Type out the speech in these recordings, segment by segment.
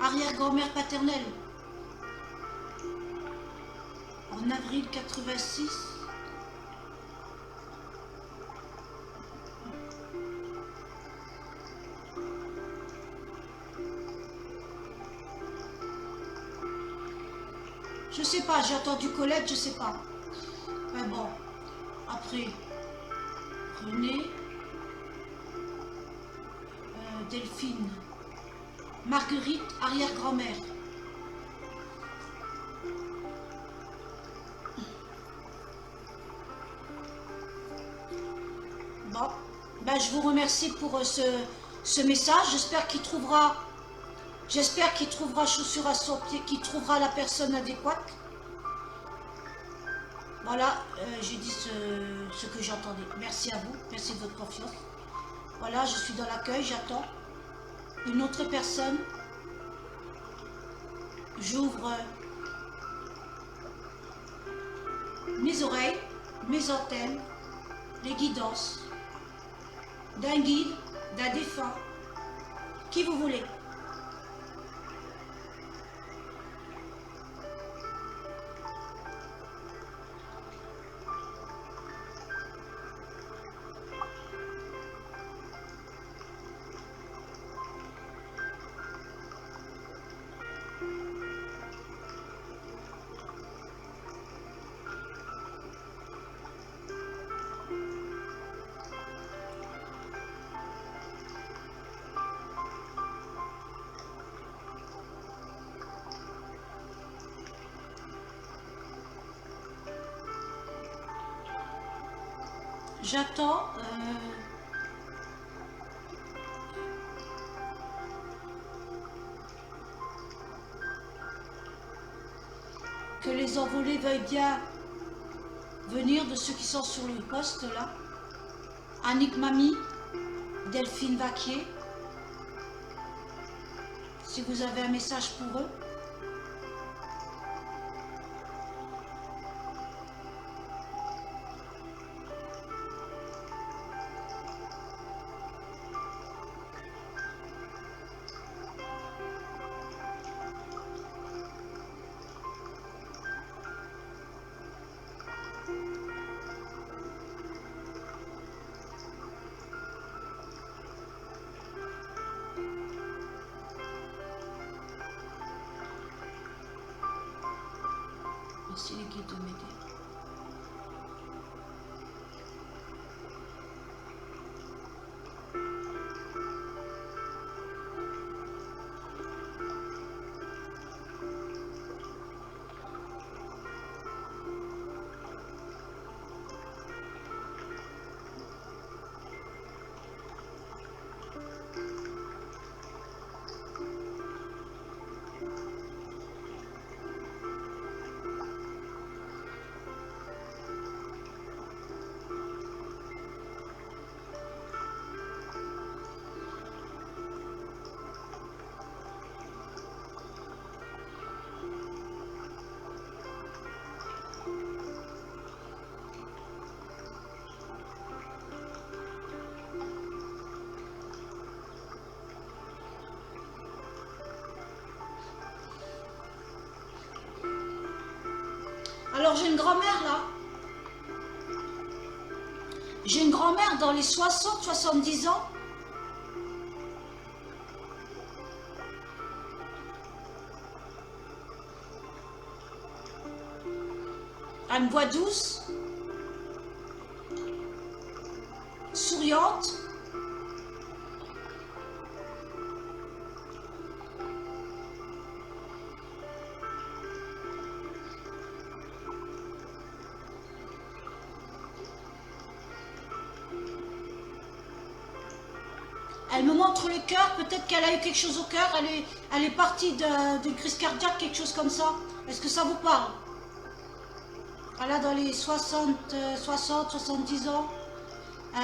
arrière-grand-mère paternelle. En avril 86. Je sais pas, j'ai entendu Colette, je sais pas. Mais bon, après, René, Delphine, Marguerite, arrière-grand-mère. Bon, ben je vous remercie pour ce message. J'espère qu'il trouvera chaussure à son pied, qu'il trouvera la personne adéquate. Voilà, j'ai dit ce que j'entendais. Merci à vous, merci de votre confiance. Voilà, je suis dans l'accueil, j'attends une autre personne. J'ouvre mes oreilles, mes antennes, les guidances d'un guide, d'un défunt, qui vous voulez. J'attends que les envolés veuillent bien venir, de ceux qui sont sur le poste là. Annick Mamie, Delphine Vaquier, si vous avez un message pour eux. Merci les guides de m'aider. Alors j'ai une grand-mère là. J'ai une grand-mère dans les 60-70 ans. Elle a une voix douce, souriante. Elle me montre le cœur, peut-être qu'elle a eu quelque chose au cœur, elle est partie d'une crise cardiaque, quelque chose comme ça. Est-ce que ça vous parle? Elle a dans les 60-70 ans,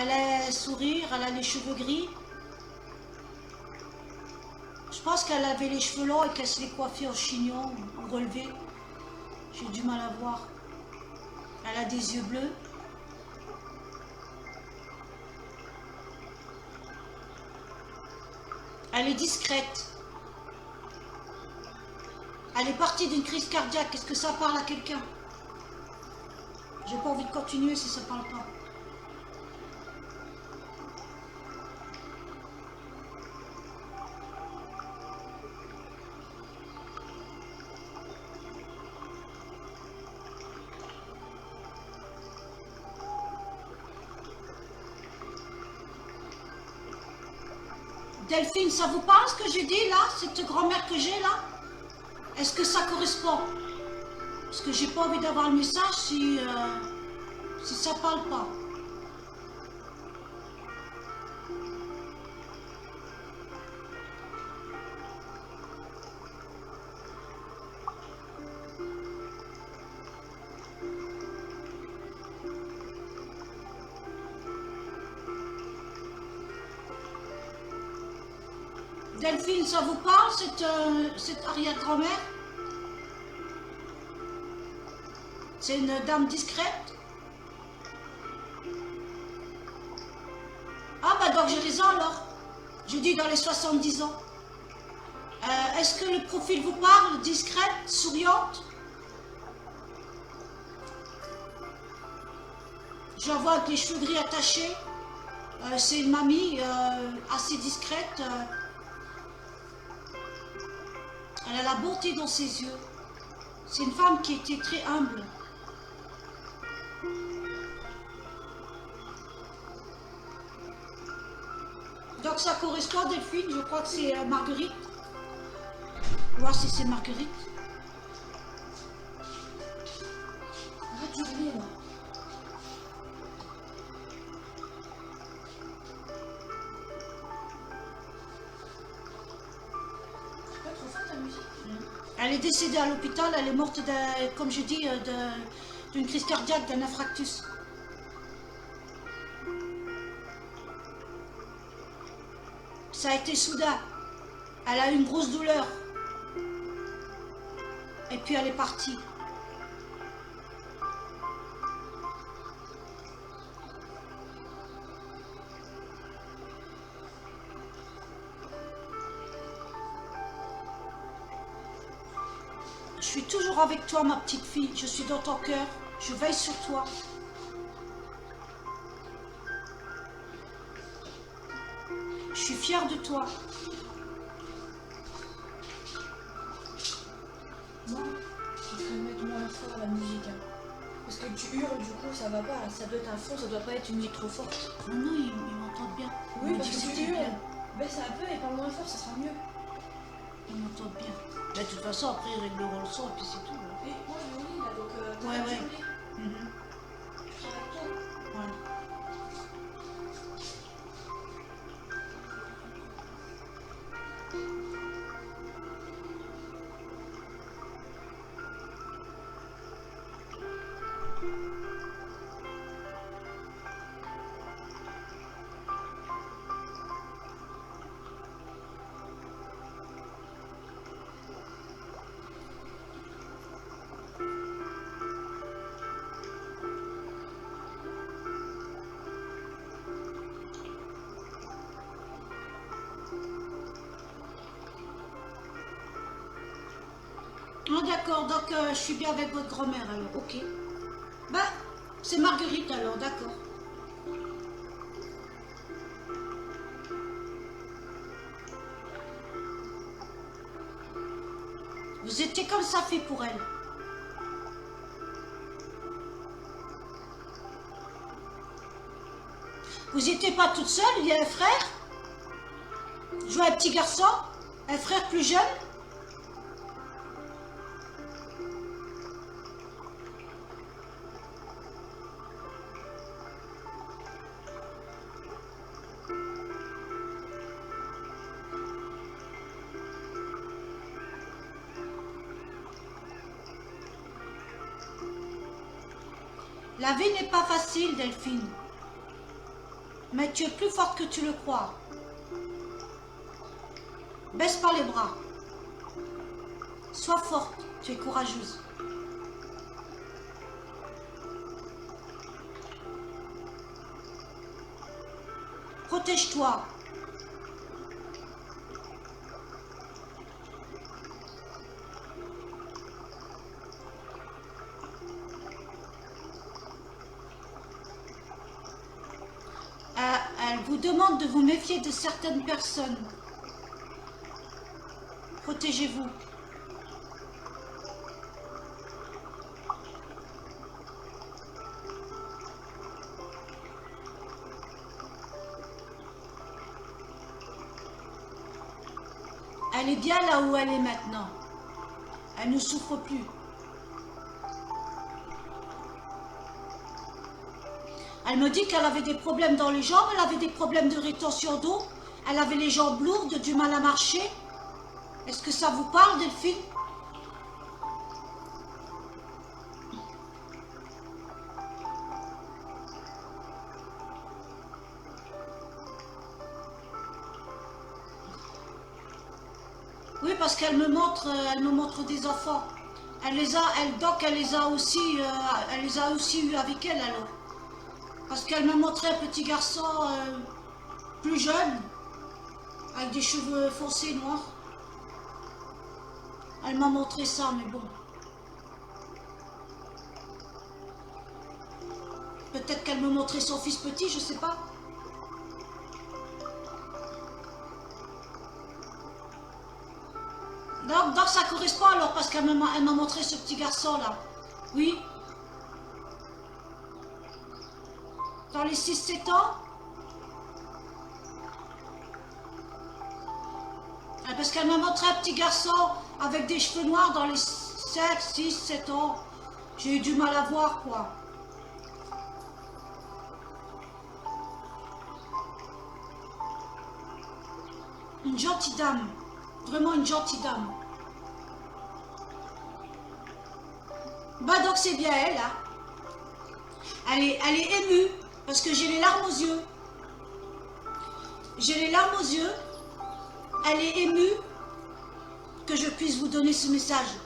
elle a un sourire, elle a les cheveux gris. Je pense qu'elle avait les cheveux longs et qu'elle se les coiffait en chignon ou relevés. J'ai du mal à voir. Elle a des yeux bleus. Elle est discrète. Elle est partie d'une crise cardiaque. Est-ce que ça parle à quelqu'un? J'ai pas envie de continuer si ça parle pas. Delphine, ça vous parle ce que j'ai dit là? Cette grand-mère que j'ai là? Est-ce que ça correspond? Parce que j'ai pas envie d'avoir le message si ça parle pas. Delphine, ça vous parle cette arrière-grand-mère? C'est une dame discrète? Ah bah donc j'ai raison alors. Je dis dans les 70 ans. Est-ce que le profil vous parle? Discrète, souriante? Je la vois avec les cheveux gris attachés. C'est une mamie assez discrète. Elle a la bonté dans ses yeux. C'est une femme qui était très humble. Donc ça correspond, Delphine, je crois que c'est Marguerite. On va voir si c'est Marguerite. Arrête de hurler là. Elle est décédée à l'hôpital, elle est morte, comme je dis, d'une crise cardiaque, d'un infarctus. Ça a été soudain. Elle a eu une grosse douleur. Et puis elle est partie. Je suis toujours avec toi, ma petite fille. Je suis dans ton cœur. Je veille sur toi. Je suis fière de toi. Moi, il faut mettre moins fort la musique. Hein. Parce que tu hurles, du coup, ça va pas. Ça doit être un fond, ça doit pas être une musique trop forte. Non, non, ils m'entendent bien. Oui, parce que tu hurles. Baisse un peu et parle moins fort, ça sera mieux. Ils m'entendent bien. Mais de toute façon, après, ils régleront le son et puis c'est tout. Là. Et moi, je lis là, donc Ouais. Tu travailles toi. Ouais. Ah d'accord, donc je suis bien avec votre grand-mère alors, ok. Bah, c'est Marguerite alors, d'accord. Vous étiez comme ça fait pour elle. Vous n'étiez pas toute seule, il y a un frère. Je vois un petit garçon, un frère plus jeune. La vie n'est pas facile, Delphine. Mais tu es plus forte que tu le crois. Baisse pas les bras. Sois forte, tu es courageuse. Protège-toi. demande de vous méfier de certaines personnes. Protégez-vous. Elle est bien là où elle est maintenant. Elle ne souffre plus. Elle me dit qu'elle avait des problèmes dans les jambes, elle avait des problèmes de rétention d'eau, elle avait les jambes lourdes, du mal à marcher. Est-ce que ça vous parle, Delphine? Oui, parce qu'elle me montre des enfants. Donc elle les a aussi eu avec elle alors. Parce qu'elle me montrait un petit garçon plus jeune, avec des cheveux foncés noirs. Elle m'a montré ça, mais bon. Peut-être qu'elle me montrait son fils petit, je sais pas. Donc ça correspond alors, parce qu'elle m'a montré ce petit garçon là. Oui. Dans les 6-7 ans. Parce qu'elle m'a montré un petit garçon avec des cheveux noirs dans les 7, 6, 7 ans. J'ai eu du mal à voir quoi. Une gentille dame. Vraiment une gentille dame. Bah donc c'est bien elle, hein. Elle est émue parce que j'ai les larmes aux yeux. J'ai les larmes aux yeux. Elle est émue que je puisse vous donner ce message.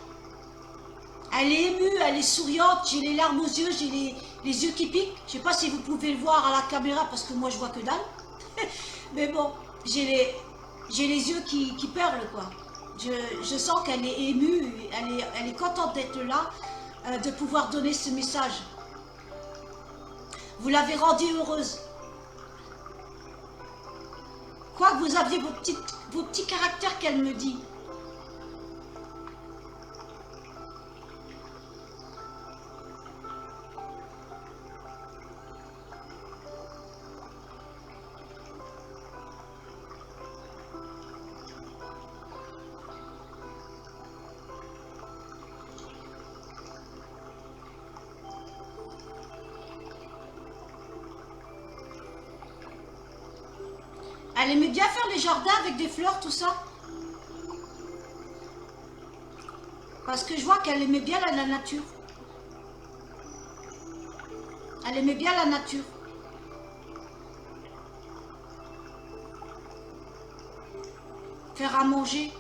Elle est émue, elle est souriante, j'ai les larmes aux yeux, j'ai les yeux qui piquent. Je ne sais pas si vous pouvez le voir à la caméra parce que moi je vois que dalle. Mais bon, j'ai les yeux qui perlent quoi. Je sens qu'elle est émue, elle est contente d'être là, de pouvoir donner ce message. Vous l'avez rendue heureuse. Quoi que vous aviez vos petits caractères qu'elle me dit. Elle aimait bien faire les jardins avec des fleurs, tout ça. Parce que je vois qu'elle aimait bien la nature. Elle aimait bien la nature. Faire à manger.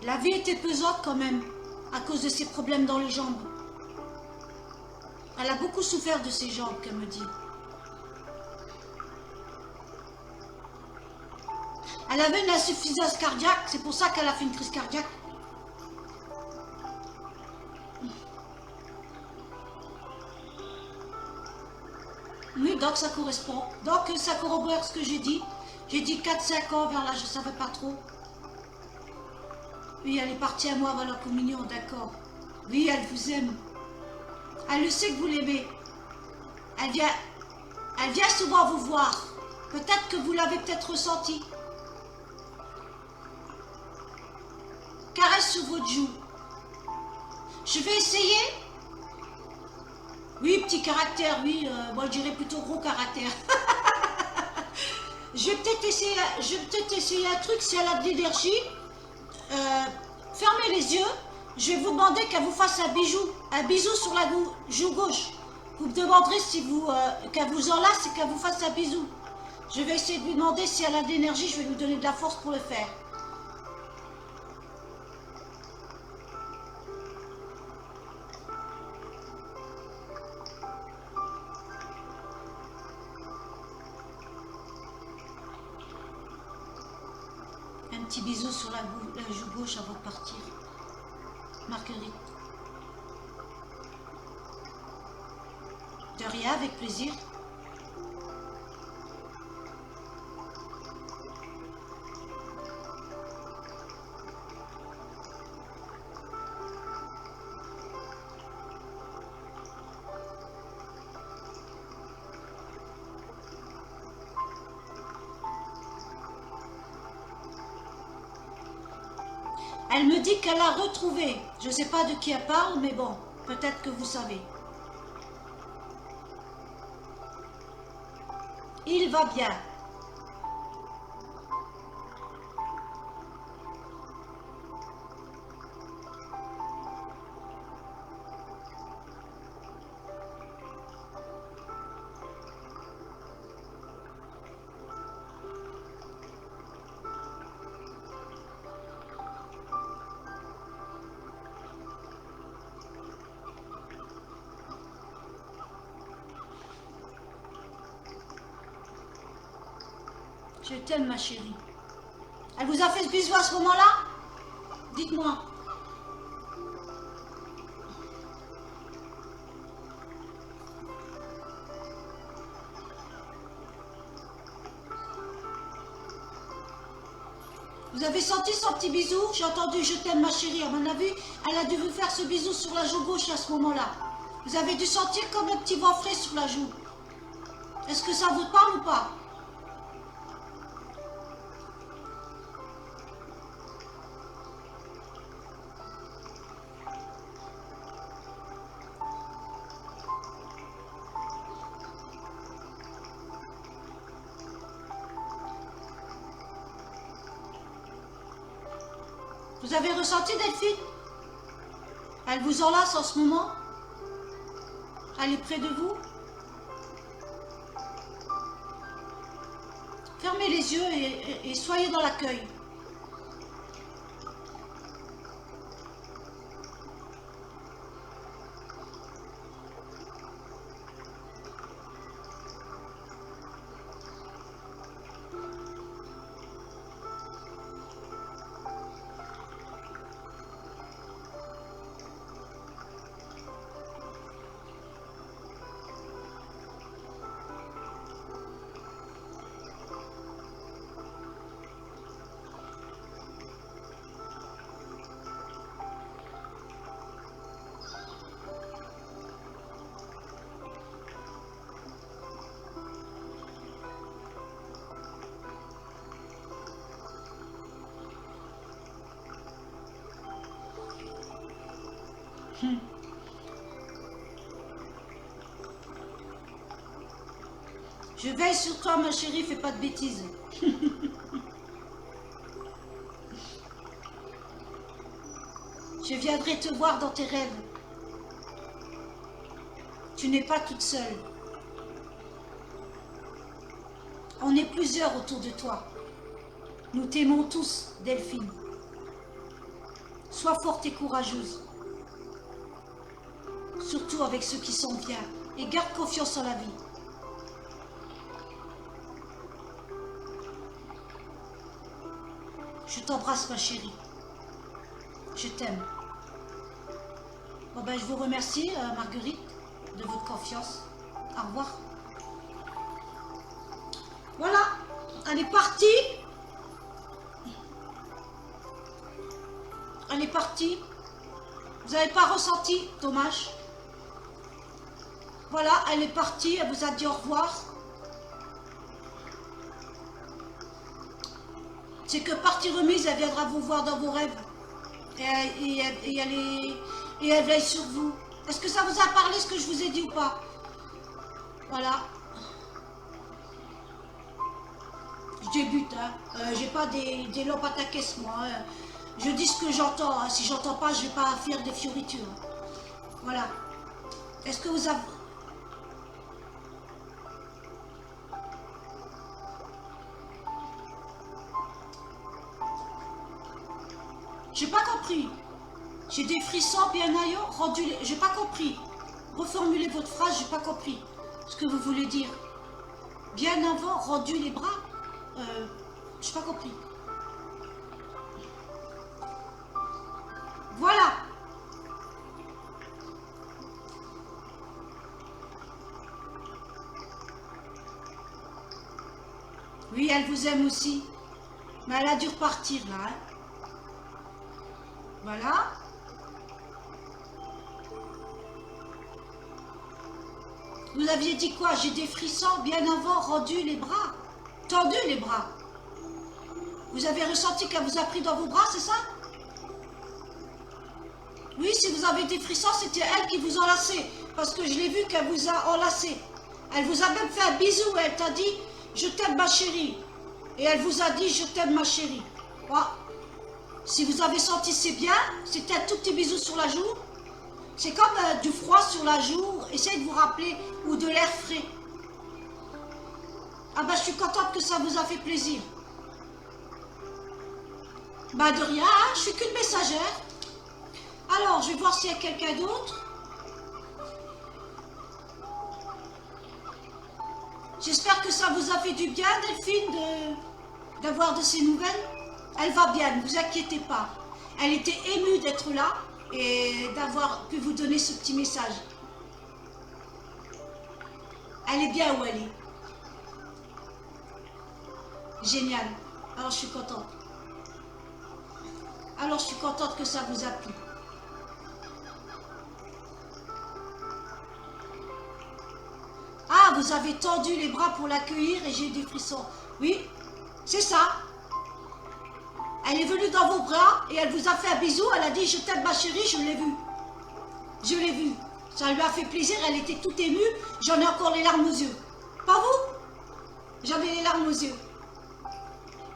La vie était pesante quand même, à cause de ses problèmes dans les jambes. Elle a beaucoup souffert de ses jambes, qu'elle me dit. Elle avait une insuffisance cardiaque, c'est pour ça qu'elle a fait une crise cardiaque. Oui, donc ça correspond. Donc ça corrobore ce que j'ai dit. J'ai dit 4-5 ans vers là, je ne savais pas trop. Oui, elle est partie à moi avant la communion, d'accord. Oui, elle vous aime. Elle le sait que vous l'aimez. Elle vient souvent vous voir. Peut-être que vous l'avez peut-être ressenti. Caresse sur votre joue. Je vais essayer. Oui, petit caractère, oui. Moi, je dirais plutôt gros caractère. Je vais peut-être essayer un truc si elle a de l'énergie. Fermez les yeux, je vais vous demander qu'elle vous fasse un bisou sur la joue gauche. Vous me demanderez si qu'elle vous enlace et qu'elle vous fasse un bisou. Je vais essayer de lui demander si elle a de l'énergie, je vais lui donner de la force pour le faire. petit bisou sur la joue gauche avant de partir. Marguerite. De rien, avec plaisir. Elle me dit qu'elle a retrouvé. Je ne sais pas de qui elle parle, mais bon, peut-être que vous savez. Il va bien. Je t'aime, ma chérie. Elle vous a fait ce bisou à ce moment-là? Dites-moi. Vous avez senti son petit bisou? J'ai entendu je t'aime, ma chérie. À mon avis, elle a dû vous faire ce bisou sur la joue gauche à ce moment-là. Vous avez dû sentir comme un petit vent frais sur la joue. Est-ce que ça vous parle ou pas? Vous avez ressenti, Delphine? Elle vous enlace en ce moment? Elle est près de vous? Fermez les yeux et soyez dans l'accueil. Je veille sur toi, ma chérie, fais pas de bêtises. Je viendrai te voir dans tes rêves. Tu n'es pas toute seule. On est plusieurs autour de toi. Nous t'aimons tous, Delphine. Sois forte et courageuse. Surtout avec ceux qui sont bien. Et garde confiance en la vie. Je t'embrasse, ma chérie. Je t'aime. Bon ben, je vous remercie, Marguerite, de votre confiance. Au revoir. Voilà, elle est partie. Elle est partie. Vous n'avez pas ressenti, dommage. Voilà, elle est partie, elle vous a dit au revoir. C'est que partie remise, elle viendra vous voir dans vos rêves. Et elle veille sur vous. Est-ce que ça vous a parlé ce que je vous ai dit ou pas? Voilà. Je débute, hein. J'ai pas des lampes à ta caisse, moi. Hein. Je dis ce que j'entends. Hein. Si j'entends pas, je vais pas faire des fioritures. Voilà. Est-ce que vous avez... J'ai pas compris. J'ai des frissons bien ailleurs. J'ai pas compris. Reformulez votre phrase, j'ai pas compris ce que vous voulez dire. Bien avant, rendu les bras. J'ai pas compris. Oui, elle vous aime aussi. Mais elle a dû repartir là. Hein. Voilà. Vous aviez dit quoi? J'ai des frissons bien avant, rendu les bras. Tendu les bras. Vous avez ressenti qu'elle vous a pris dans vos bras, c'est ça? Oui, si vous avez des frissons, c'était elle qui vous enlaçait. Parce que je l'ai vu qu'elle vous a enlacé. Elle vous a même fait un bisou. Elle t'a dit, je t'aime ma chérie. Et elle vous a dit, je t'aime ma chérie. Voilà. Si vous avez senti, c'est bien. C'était un tout petit bisou sur la joue. C'est comme du froid sur la joue. Essayez de vous rappeler. Ou de l'air frais. Ah ben, je suis contente que ça vous a fait plaisir. Bah de rien, hein, je suis qu'une messagère. Alors, je vais voir s'il y a quelqu'un d'autre. J'espère que ça vous a fait du bien, Delphine, d'avoir de ces nouvelles. Elle va bien, ne vous inquiétez pas. Elle était émue d'être là et d'avoir pu vous donner ce petit message. Elle est bien où elle est. Génial. Alors, je suis contente. Alors, je suis contente que ça vous a plu. Ah, vous avez tendu les bras pour l'accueillir et j'ai eu des frissons. Oui, c'est ça. Elle est venue dans vos bras et elle vous a fait un bisou. Elle a dit, je t'aime ma chérie, je l'ai vu. Je l'ai vu. Ça lui a fait plaisir, elle était toute émue. J'en ai encore les larmes aux yeux. Pas vous? J'en ai les larmes aux yeux.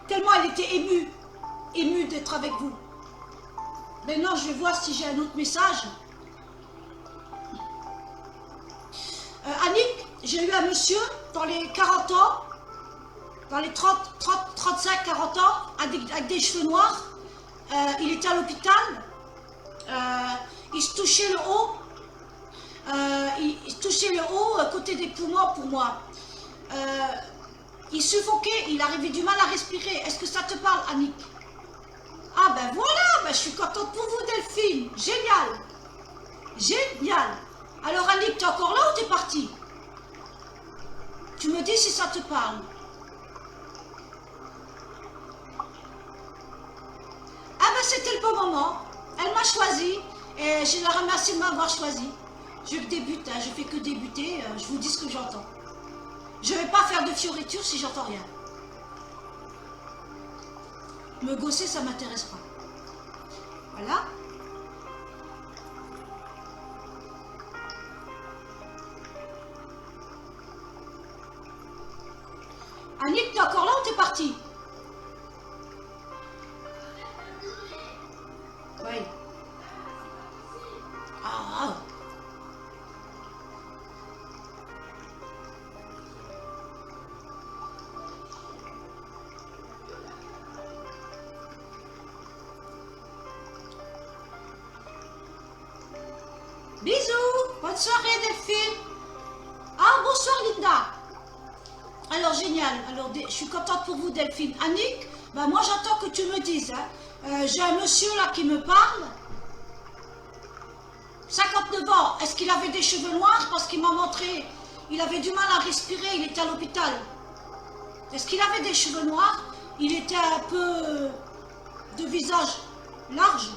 Tellement elle était émue. Émue d'être avec vous. Maintenant, je vais voir si j'ai un autre message. Annick, j'ai eu un monsieur dans les 40 ans, dans les 35, 40 ans, avec des cheveux noirs. Il était à l'hôpital. Il se touchait le haut. Il se touchait le haut, côté des poumons pour moi. Il suffoquait, il arrivait du mal à respirer. Est-ce que ça te parle, Annick? Ah ben voilà, ben je suis contente pour vous, Delphine. Génial. Génial. Alors Annick, t'es encore là ou t'es partie? Tu me dis si ça te parle. Ah ben c'était le bon moment. Elle m'a choisi et je la remercie de m'avoir choisi. Je débute, hein, je fais que débuter, je vous dis ce que j'entends. Je ne vais pas faire de fioritures si j'entends rien. Me gosser, ça ne m'intéresse pas. Voilà. Annick, t'es encore là ou t'es partie? Oui. Ah. Bisous. Bonne soirée, Delphine. Ah, bonsoir, Linda. Alors, génial. Alors, je suis contente pour vous, Delphine. Annick, bah, moi, j'attends que tu me dises. Hein. J'ai un monsieur là qui me parle. 59 ans. Est-ce qu'il avait des cheveux noirs? Parce qu'il m'a montré. Il avait du mal à respirer. Il était à l'hôpital. Est-ce qu'il avait des cheveux noirs? Il était un peu de visage large.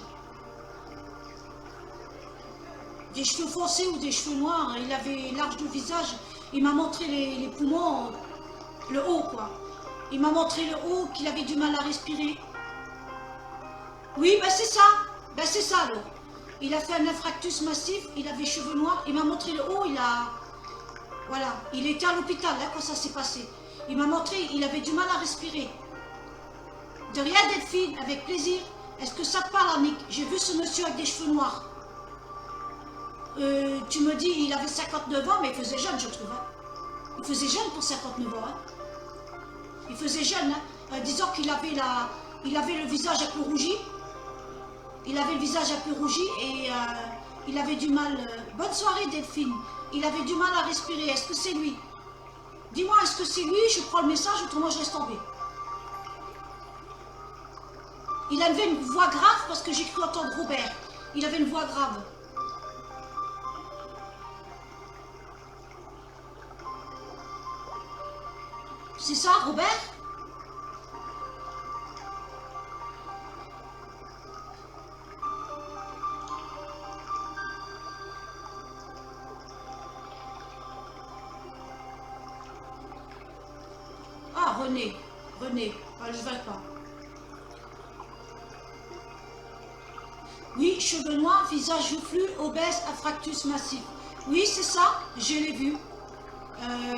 Des cheveux foncés ou des cheveux noirs. Il avait large de visage. Il m'a montré les poumons. Le haut, quoi. Il m'a montré le haut, qu'il avait du mal à respirer. Oui, ben c'est ça. Ben c'est ça, alors. Il a fait un infarctus massif, il avait les cheveux noirs. Il m'a montré le haut, il a... Voilà. Il était à l'hôpital, là, quand ça s'est passé. Il m'a montré, il avait du mal à respirer. De rien, Delphine, avec plaisir. Est-ce que ça te parle, Annick? J'ai vu ce monsieur avec des cheveux noirs. Tu me dis, il avait 59 ans, mais il faisait jeune, je trouve. Hein. Il faisait jeune pour 59 ans. Hein. Il faisait jeune, hein. Disons qu'il avait il avait le visage un peu rougi. Il avait le visage un peu rougi et il avait du mal... Bonne soirée, Delphine. Il avait du mal à respirer. Est-ce que c'est lui? Dis-moi, est-ce que c'est lui? Je prends le message, autrement je laisse tomber. Il avait une voix grave parce que j'ai cru entendre Robert. Il avait une voix grave. C'est ça, Robert? René. René. Ah, je ne vais pas. Oui, cheveux noirs, visage joufflu, obèse, infarctus massif. Oui, c'est ça, je l'ai vu.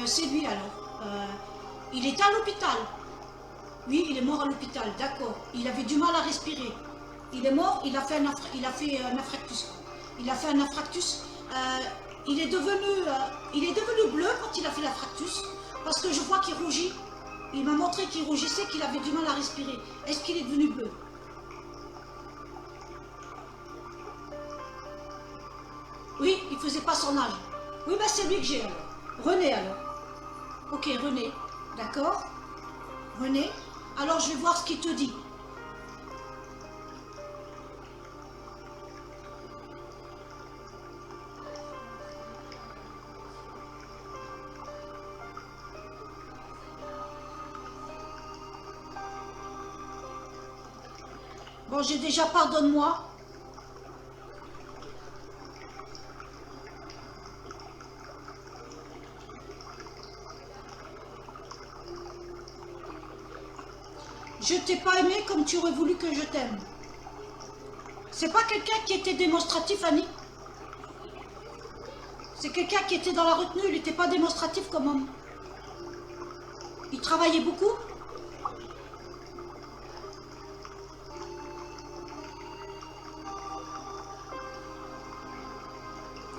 C'est lui alors. Il était à l'hôpital. Oui, il est mort à l'hôpital, d'accord. Il avait du mal à respirer. Il est mort, il a fait un infarctus. Il a fait un infarctus. Il est devenu bleu quand il a fait l'infarctus. Parce que je vois qu'il rougit. Il m'a montré qu'il rougissait, qu'il avait du mal à respirer. Est-ce qu'il est devenu bleu? Oui, il faisait pas son âge. Oui, ben c'est lui que j'ai alors. René alors. Ok, René. D'accord. René. Alors je vais voir ce qu'il te dit. Bon, j'ai déjà pardonne-moi. Je t'ai pas aimé comme tu aurais voulu que je t'aime. C'est pas quelqu'un qui était démonstratif, Annie. C'est quelqu'un qui était dans la retenue, il n'était pas démonstratif comme homme. Il travaillait beaucoup.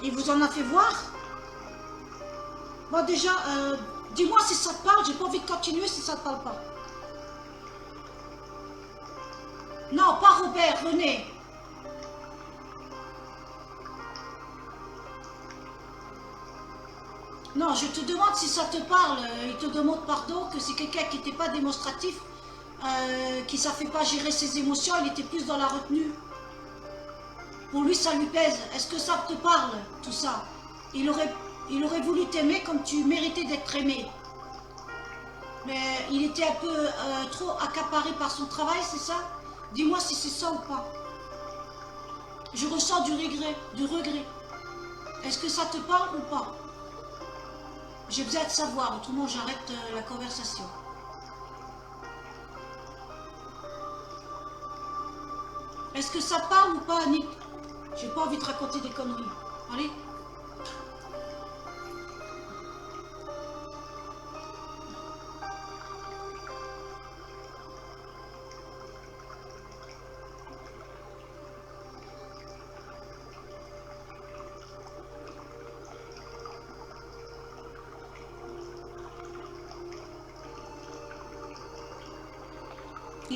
Il vous en a fait voir. Bon déjà, dis-moi si ça te parle, j'ai pas envie de continuer si ça te parle pas. Non, pas Robert, René. Non, je te demande si ça te parle. Il te demande pardon, que c'est quelqu'un qui n'était pas démonstratif, qui ne savait pas gérer ses émotions, il était plus dans la retenue. Pour lui, ça lui pèse. Est-ce que ça te parle, tout ça? Il aurait voulu t'aimer comme tu méritais d'être aimé. Mais il était un peu trop accaparé par son travail, c'est ça? Dis-moi si c'est ça ou pas. Je ressens du regret. Est-ce que ça te parle ou pas? J'ai besoin de savoir, autrement j'arrête la conversation. Est-ce que ça te parle ou pas, Annick? J'ai pas envie de raconter des conneries. Allez.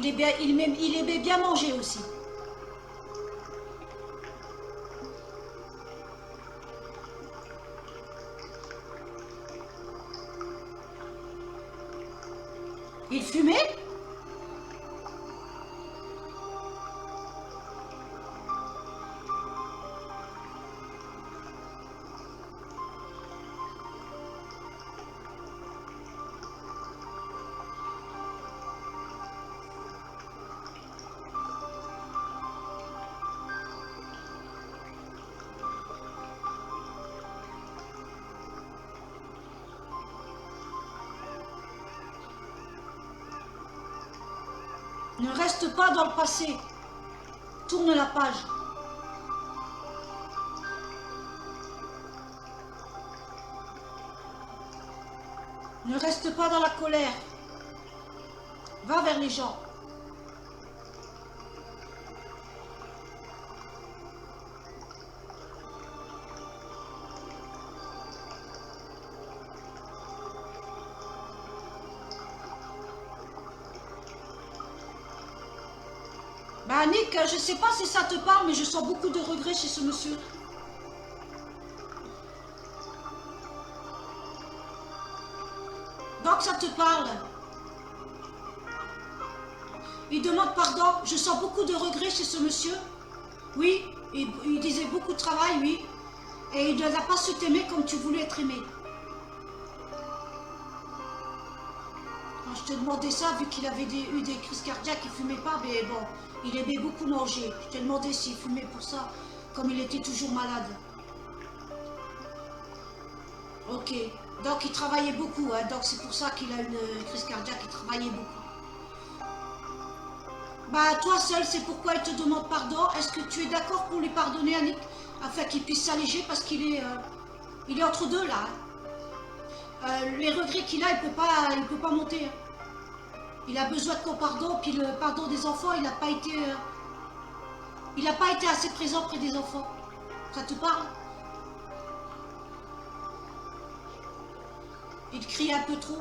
Il aimait bien manger aussi. Il fumait? Ne reste pas dans le passé. Tourne la page. Ne reste pas dans la colère. Va vers les gens. Bah Nick, je sais pas si ça te parle, mais je sens beaucoup de regrets chez ce monsieur. Donc ça te parle. Il demande pardon, je sens beaucoup de regrets chez ce monsieur. Oui, il disait beaucoup de travail, oui. Et il ne l'a pas su t'aimer comme tu voulais être aimé. Quand je te demandais ça, vu qu'il avait eu des crises cardiaques, il fumait pas, mais bon, il aimait beaucoup manger. Je t'ai demandé s'il fumait pour ça, comme il était toujours malade. Ok, Donc il travaillait beaucoup, hein, donc c'est pour ça qu'il a une crise cardiaque, il travaillait beaucoup. Bah toi seul, c'est pourquoi il te demande pardon. Est-ce que tu es d'accord pour lui pardonner, Annick, afin qu'il puisse s'alléger, parce qu'il est, il est entre deux là. Hein. Les regrets qu'il a, il peut pas monter. Hein. Il a besoin de ton pardon, puis le pardon des enfants, il n'a pas été assez présent près des enfants. Ça te parle? Il crie un peu trop.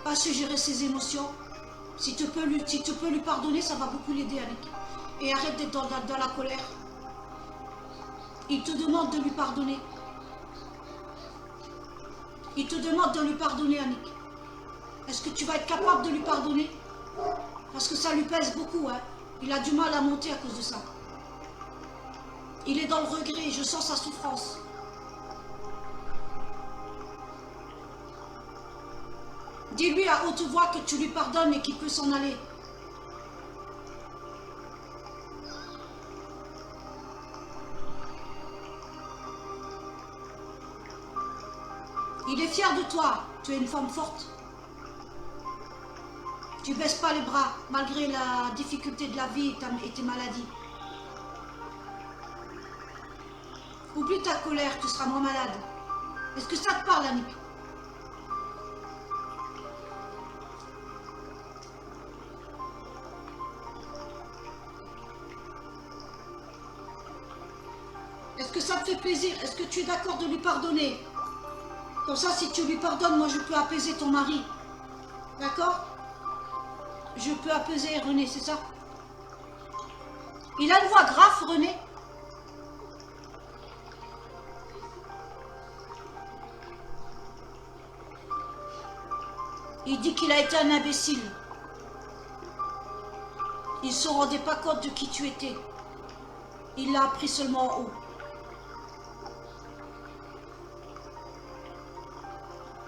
Pas su gérer ses émotions. Si tu peux lui pardonner, ça va beaucoup l'aider, Annick. Et arrête d'être dans la colère. Il te demande de lui pardonner. Il te demande de lui pardonner, Annick. Est-ce que tu vas être capable de lui pardonner? Parce que ça lui pèse beaucoup, hein. Il a du mal à monter à cause de ça. Il est dans le regret, je sens sa souffrance. Dis-lui à haute voix que tu lui pardonnes et qu'il peut s'en aller. Il est fier de toi, tu es une femme forte. Tu baisses pas les bras, malgré la difficulté de la vie et tes maladies. Oublie ta colère, tu seras moins malade. Est-ce que ça te parle, Annick? Est-ce que ça te fait plaisir? Est-ce que tu es d'accord de lui pardonner? Comme ça, si tu lui pardonnes, moi je peux apaiser ton mari. D'accord? Je peux apaiser René, c'est ça? Il a une voix grave, René. Il dit qu'il a été un imbécile. Il ne se rendait pas compte de qui tu étais. Il l'a appris seulement en haut.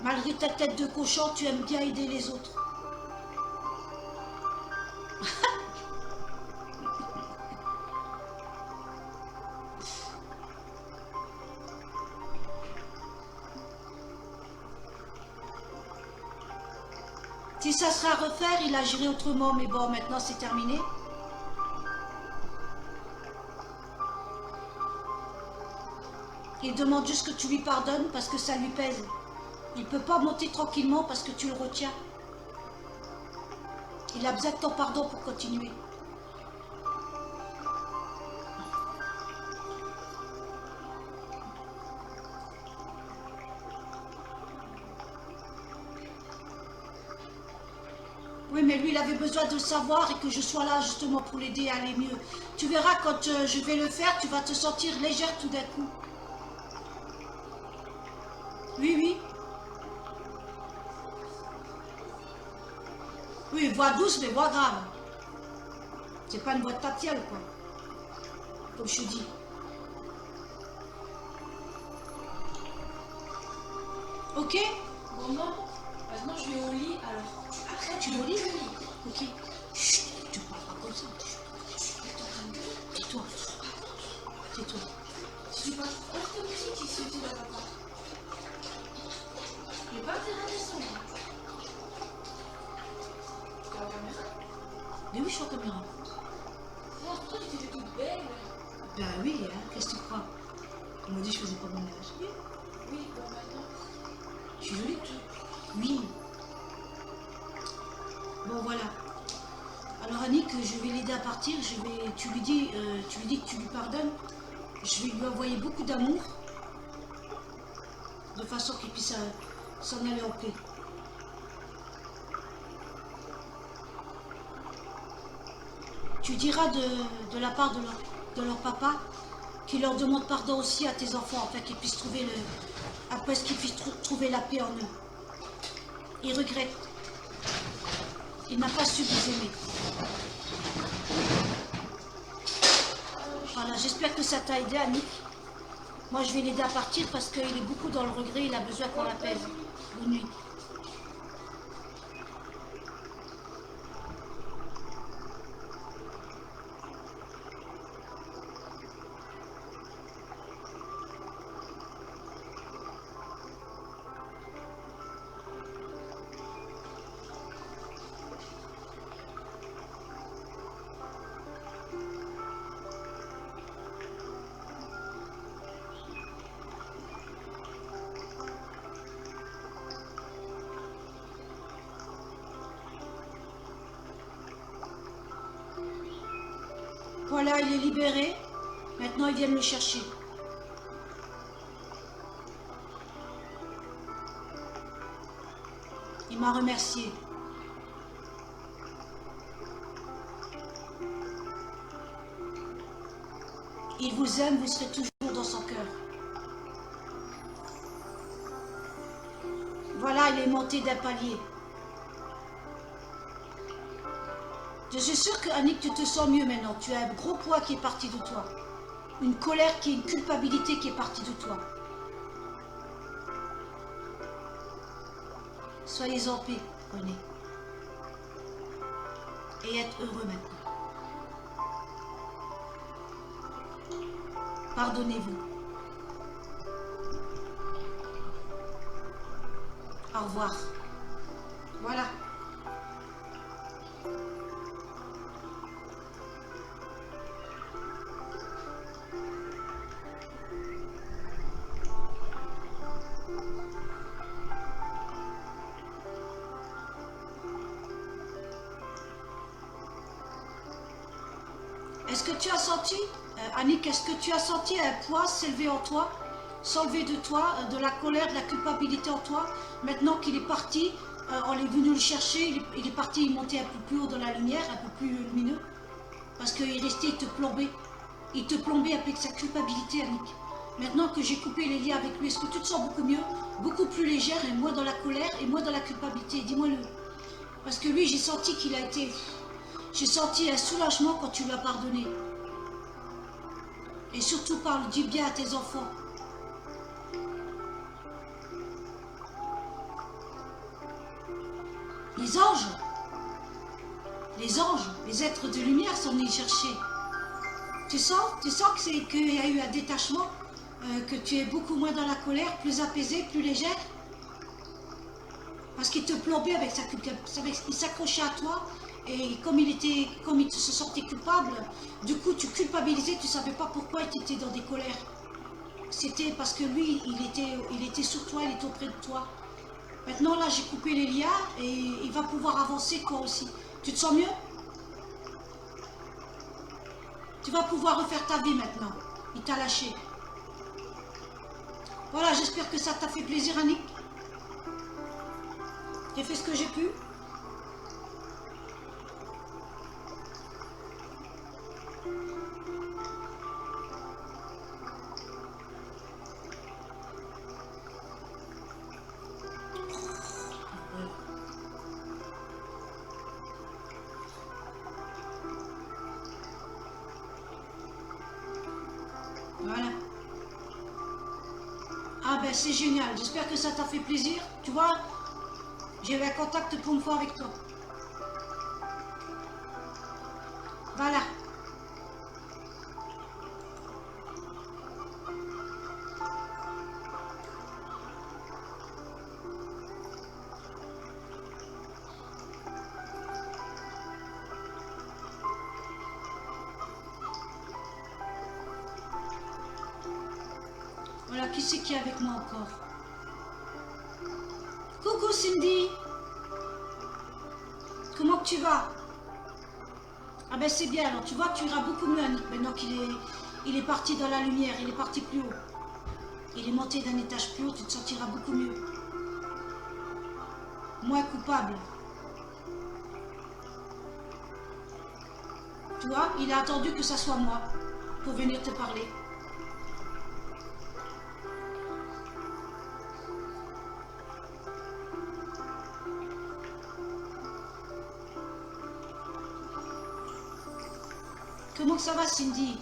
Malgré ta tête de cochon, tu aimes bien aider les autres. Si ça serait à refaire, il agirait autrement, mais bon, maintenant c'est terminé. Il demande juste que tu lui pardonnes parce que ça lui pèse. Il ne peut pas monter tranquillement parce que tu le retiens. Il a besoin de ton pardon pour continuer. Oui, mais lui, il avait besoin de le savoir et que je sois là justement pour l'aider à aller mieux. Tu verras, quand je vais le faire, tu vas te sentir légère tout d'un coup. Oui, oui. Oui, voix douce, mais voix grave. C'est pas une voix de Tatiana, quoi. Comme je te dis. Ok? Maman, maintenant je vais au lit, alors Tu vas au lit? Ok. Chut, tu parles pas comme ça. Tais-toi. Tais-toi. Si tu passes pas de musique ici, tu vas pas. J'ai pas intérêt à descendre. T'es en caméra? Mais oui, je suis en caméra. Non, toi tu étais toute belle. Ben oui, hein, qu'est-ce que tu crois? On m'a dit que je faisais pas mon ménage. Oui, bon maintenant. Je suis jolie? Oui. Bon, voilà. Alors Annick, je vais l'aider à partir. Tu lui dis que tu lui pardonnes. Je vais lui envoyer beaucoup d'amour, de façon qu'il puisse s'en aller en paix. Tu diras de la part de leur papa qu'il leur demande pardon aussi à tes enfants, afin qu'ils puissent trouver trouver la paix en eux. Ils regrettent. Il n'a pas su vous aimer. Voilà, j'espère que ça t'a aidé, Annick. Moi, je vais l'aider à partir parce qu'il est beaucoup dans le regret, il a besoin qu'on l'apaise. Bonne nuit. Voilà, il est libéré. Maintenant, ils viennent le chercher. Il m'a remercié. Il vous aime, vous serez toujours dans son cœur. Voilà, il est monté d'un palier. Je suis sûre que Annick, tu te sens mieux maintenant. Tu as un gros poids qui est parti de toi. Une colère une culpabilité qui est partie de toi. Soyez en paix, René. Et êtes heureux maintenant. Pardonnez-vous. Au revoir. Voilà. Est-ce que tu as senti, Annick, est-ce que tu as senti un poids s'élever en toi, s'enlever de toi, de la colère, de la culpabilité en toi? Maintenant qu'il est parti, on est venu le chercher, il est parti, il montait un peu plus haut dans la lumière, un peu plus lumineux, parce qu'il restait, il te plombait avec sa culpabilité, Annick. Maintenant que j'ai coupé les liens avec lui, est-ce que tu te sens beaucoup mieux, beaucoup plus légère et moins dans la colère et moins dans la culpabilité? Dis-moi-le. Parce que lui, j'ai senti qu'il a été... J'ai senti un soulagement quand tu l'as pardonné. Et surtout, parle du bien à tes enfants. Les anges, les êtres de lumière sont venus chercher. Tu sens qu'il y a eu un détachement, que tu es beaucoup moins dans la colère, plus apaisée, plus légère? Parce qu'il te plombait avec sa culpabilité, il s'accrochait à toi. Et comme il se sentait coupable, du coup tu culpabilisais, tu ne savais pas pourquoi il était dans des colères. C'était parce que lui, il était sur toi, il était auprès de toi. Maintenant là, j'ai coupé les liens et il va pouvoir avancer toi aussi. Tu te sens mieux? Tu vas pouvoir refaire ta vie maintenant. Il t'a lâché. Voilà, j'espère que ça t'a fait plaisir, Annick. J'ai fait ce que j'ai pu. Voilà. Ah ben c'est génial, j'espère que ça t'a fait plaisir. Tu vois, j'ai eu un contact pour une fois avec toi. Voilà. Voilà, qui c'est qui est avec moi encore? Coucou Cindy. Comment tu vas? Ah ben c'est bien, alors tu vois, tu iras beaucoup mieux, Annick, maintenant qu'il est parti dans la lumière, il est parti plus haut. Il est monté d'un étage plus haut, tu te sentiras beaucoup mieux. Moins coupable. Tu vois, il a attendu que ça soit moi pour venir te parler. Comment ça va, Cindy?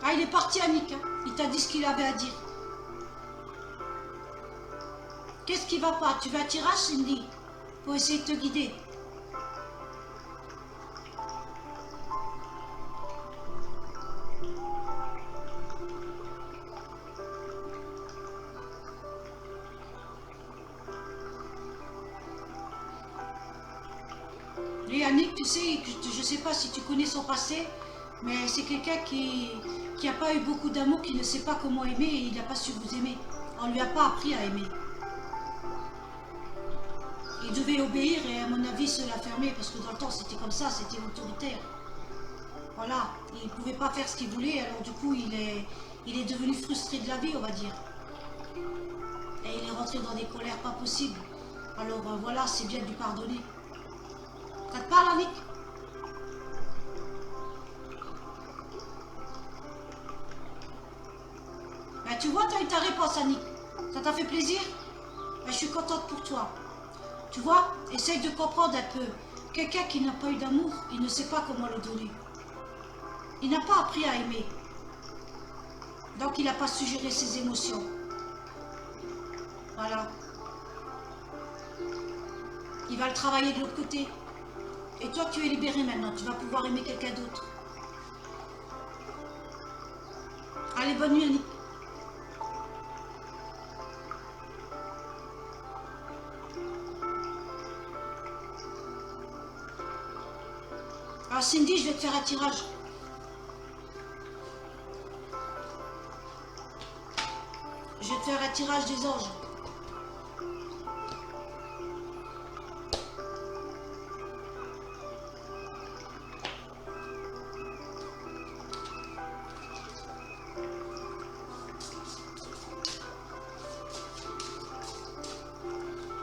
Ah, il est parti, Annick, hein. Il t'a dit ce qu'il avait à dire. Qu'est-ce qui va pas? Tu veux un tirage, Cindy? Pour essayer de te guider. Lui, Annick, tu sais, je ne sais pas si tu connais son passé, mais c'est quelqu'un qui n'a pas eu beaucoup d'amour, qui ne sait pas comment aimer et il n'a pas su vous aimer. On ne lui a pas appris à aimer. Il devait obéir et à mon avis se la fermer parce que dans le temps c'était comme ça, c'était autoritaire. Voilà, il ne pouvait pas faire ce qu'il voulait, alors du coup il est devenu frustré de la vie, on va dire. Et il est rentré dans des colères pas possibles. Alors voilà, c'est bien de lui pardonner. Ça te parle, Annick? Ben, tu vois, tu as eu ta réponse, Annick. Ça t'a fait plaisir? Ben, je suis contente pour toi. Tu vois, essaye de comprendre un peu. Quelqu'un qui n'a pas eu d'amour, il ne sait pas comment le donner. Il n'a pas appris à aimer. Donc il n'a pas su gérer ses émotions. Voilà. Il va le travailler de l'autre côté. Et toi, tu es libéré maintenant. Tu vas pouvoir aimer quelqu'un d'autre. Allez, bonne nuit, Annick. Alors Cindy, je vais te faire un tirage. Je vais te faire un tirage des anges.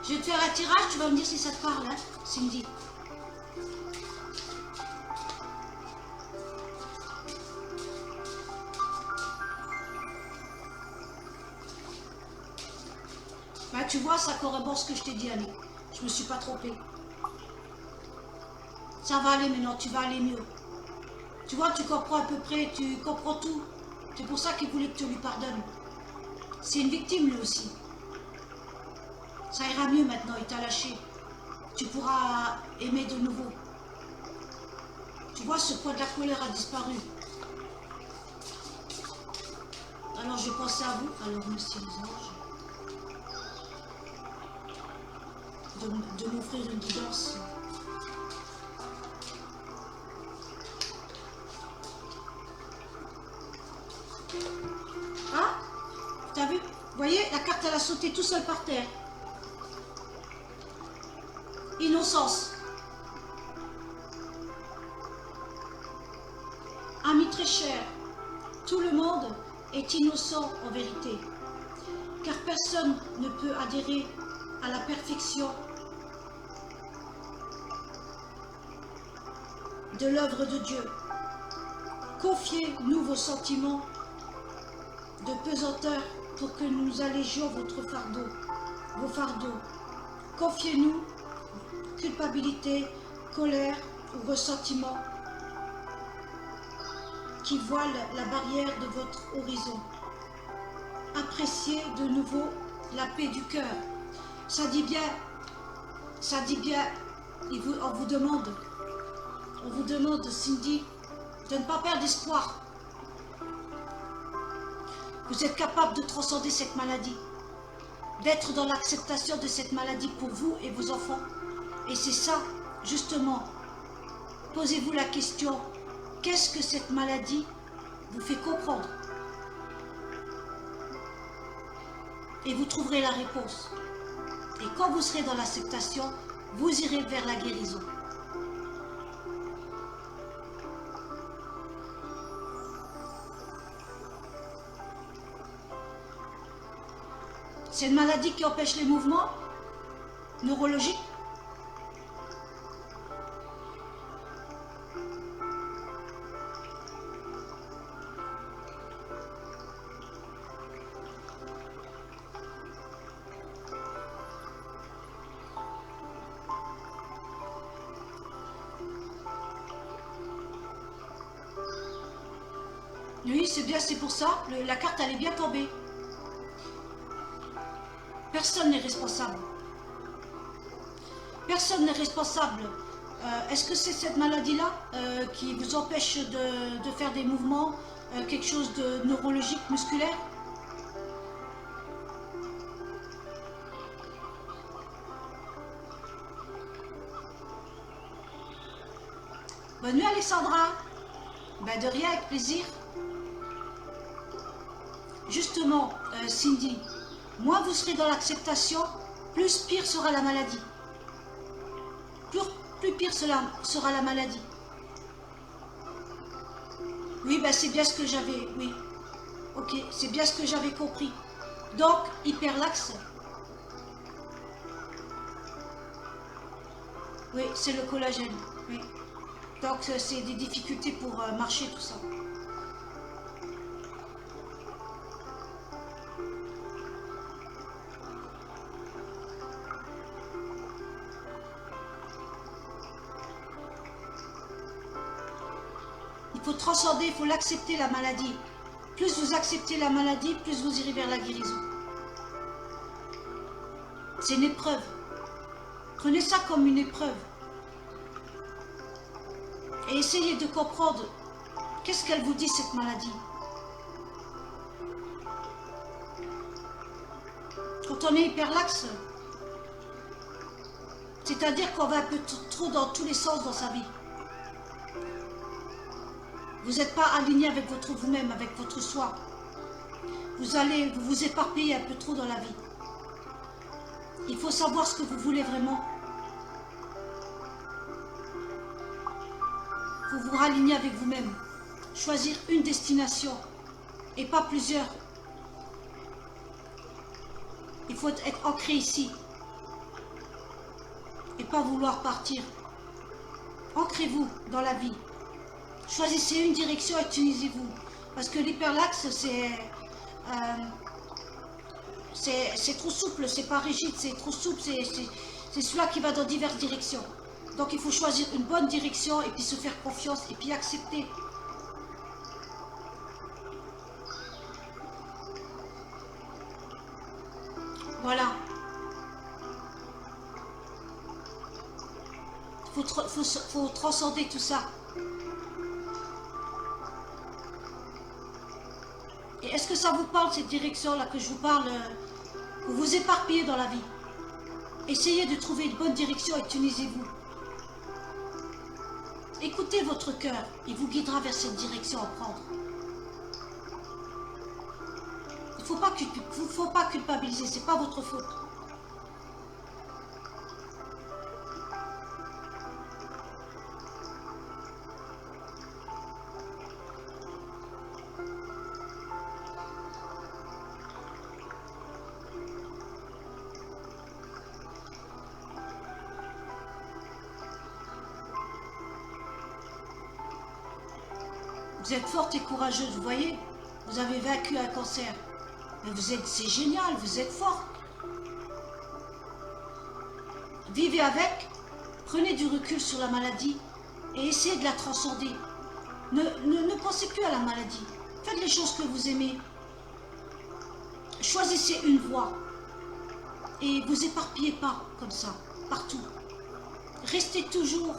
Je vais te faire un tirage, tu vas me dire si ça te parle, hein, Cindy. Bah, tu vois, ça corrobore ce que je t'ai dit, Annie. Je me suis pas trompée. Ça va aller maintenant, tu vas aller mieux. Tu vois, tu comprends à peu près, tu comprends tout. C'est pour ça qu'il voulait que tu lui pardonnes. C'est une victime, lui aussi. Ça ira mieux maintenant, il t'a lâché. Tu pourras aimer de nouveau. Tu vois, ce poids de la colère a disparu. Alors, je pensais à vous. Alors, monsieur les anges, de m'offrir une guidance. Ah, t'as vu? Vous voyez, la carte, elle a sauté tout seul par terre. Innocence. Ami très cher, tout le monde est innocent en vérité, car personne ne peut adhérer à la perfection de l'œuvre de Dieu. Confiez-nous vos sentiments de pesanteur pour que nous allégions vos fardeaux. Confiez-nous culpabilité, colère ou ressentiment qui voilent la barrière de votre horizon. Appréciez de nouveau la paix du cœur. Ça dit bien, on vous demande, Cindy, de ne pas perdre espoir. Vous êtes capable de transcender cette maladie, d'être dans l'acceptation de cette maladie pour vous et vos enfants. Et c'est ça, justement, posez-vous la question, qu'est-ce que cette maladie vous fait comprendre? Et vous trouverez la réponse. Et quand vous serez dans l'acceptation, vous irez vers la guérison. C'est une maladie qui empêche les mouvements neurologiques. Oui, c'est bien, c'est pour ça. La carte, elle est bien tombée. Personne n'est responsable. Personne n'est responsable. Est-ce que c'est cette maladie-là qui vous empêche de faire des mouvements, quelque chose de neurologique, musculaire? Bonne nuit, Alexandra. Ben, de rien, avec plaisir. Justement, Cindy, moins vous serez dans l'acceptation, plus pire sera la maladie. plus pire sera la maladie. Oui, ben c'est bien ce que j'avais, oui. Ok, c'est bien ce que j'avais compris. Donc, hyperlaxe. Oui, c'est le collagène, oui. Donc, c'est des difficultés pour marcher, tout ça. Il faut transcender, il faut l'accepter, la maladie. Plus vous acceptez la maladie, plus vous irez vers la guérison. C'est une épreuve. Prenez ça comme une épreuve. Et essayez de comprendre qu'est-ce qu'elle vous dit, cette maladie. Quand on est hyperlaxe, c'est-à-dire qu'on va un peu trop dans tous les sens dans sa vie. Vous n'êtes pas aligné avec votre vous-même, avec votre soi. Vous vous éparpillez un peu trop dans la vie. Il faut savoir ce que vous voulez vraiment. Il faut vous raligner avec vous-même. Choisir une destination et pas plusieurs. Il faut être ancré ici et pas vouloir partir. Ancrez-vous dans la vie. Choisissez une direction et utilisez-vous. Parce que l'hyperlaxe, c'est trop souple, c'est pas rigide, c'est trop souple, c'est celui-là qui va dans diverses directions. Donc il faut choisir une bonne direction et puis se faire confiance et puis accepter. Voilà. Il faut transcender tout ça. Et est-ce que ça vous parle, cette direction-là que je vous parle, que vous éparpillez dans la vie? Essayez de trouver une bonne direction et utilisez-vous. Écoutez votre cœur, il vous guidera vers cette direction à prendre. Il ne faut pas culpabiliser, ce n'est pas votre faute. Vous êtes forte et courageuse, vous voyez? Vous avez vaincu un cancer. Mais c'est génial, vous êtes forte. Vivez avec, prenez du recul sur la maladie et essayez de la transcender. Ne pensez plus à la maladie. Faites les choses que vous aimez. Choisissez une voie et vous éparpillez pas comme ça, partout. Restez toujours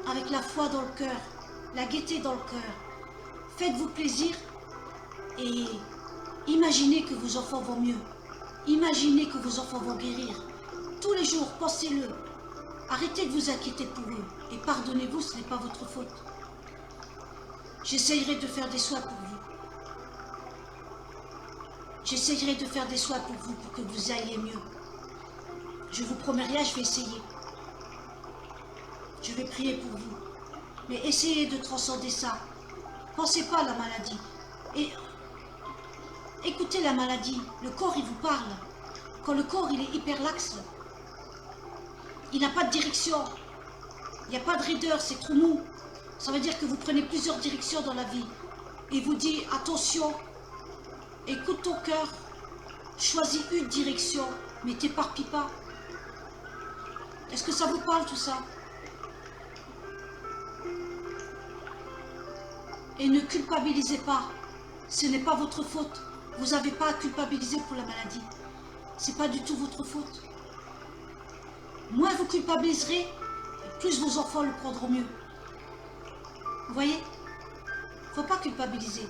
avec la foi dans le cœur, la gaieté dans le cœur. Faites-vous plaisir et imaginez que vos enfants vont mieux. Imaginez que vos enfants vont guérir. Tous les jours, pensez-le. Arrêtez de vous inquiéter pour eux et pardonnez-vous, ce n'est pas votre faute. J'essayerai de faire des soins pour vous. J'essayerai de faire des soins pour vous pour que vous ayez mieux. Je vous promets rien, je vais essayer. Je vais prier pour vous. Mais essayez de transcender ça. Pensez pas à la maladie. Et écoutez la maladie. Le corps, il vous parle. Quand le corps, il est hyperlaxe, il n'a pas de direction. Il n'y a pas de raideur, c'est trop mou. Ça veut dire que vous prenez plusieurs directions dans la vie. Il vous dit, attention, écoute ton cœur, choisis une direction, mais t'éparpille pas. Est-ce que ça vous parle tout ça? Et ne culpabilisez pas. Ce n'est pas votre faute. Vous n'avez pas à culpabiliser pour la maladie. Ce n'est pas du tout votre faute. Moins vous culpabiliserez, plus vos enfants le prendront mieux. Vous voyez? Il ne faut pas culpabiliser.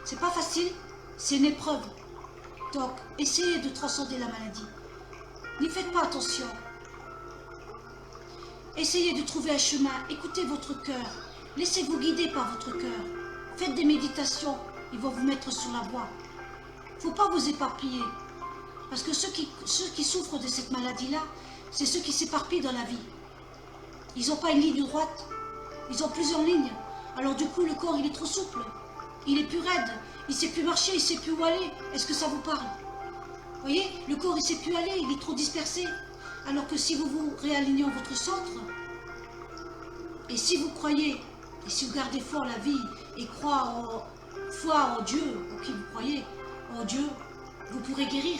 C'est pas facile, c'est une épreuve. Donc, essayez de transcender la maladie. N'y faites pas attention. Essayez de trouver un chemin. Écoutez votre cœur. Laissez-vous guider par votre cœur. Faites des méditations. Ils vont vous mettre sur la voie. Il ne faut pas vous éparpiller. Parce que ceux qui souffrent de cette maladie-là, c'est ceux qui s'éparpillent dans la vie. Ils n'ont pas une ligne droite, ils ont plusieurs lignes. Alors du coup, le corps, il est trop souple, il est plus raide, il ne sait plus marcher, il ne sait plus où aller. Est-ce que ça vous parle? Vous voyez, le corps, il ne sait plus aller, il est trop dispersé. Alors que si vous vous réalignez en votre centre, et si vous croyez, et si vous gardez foi en la vie, et foi en Dieu, en qui vous croyez, en Dieu, vous pourrez guérir.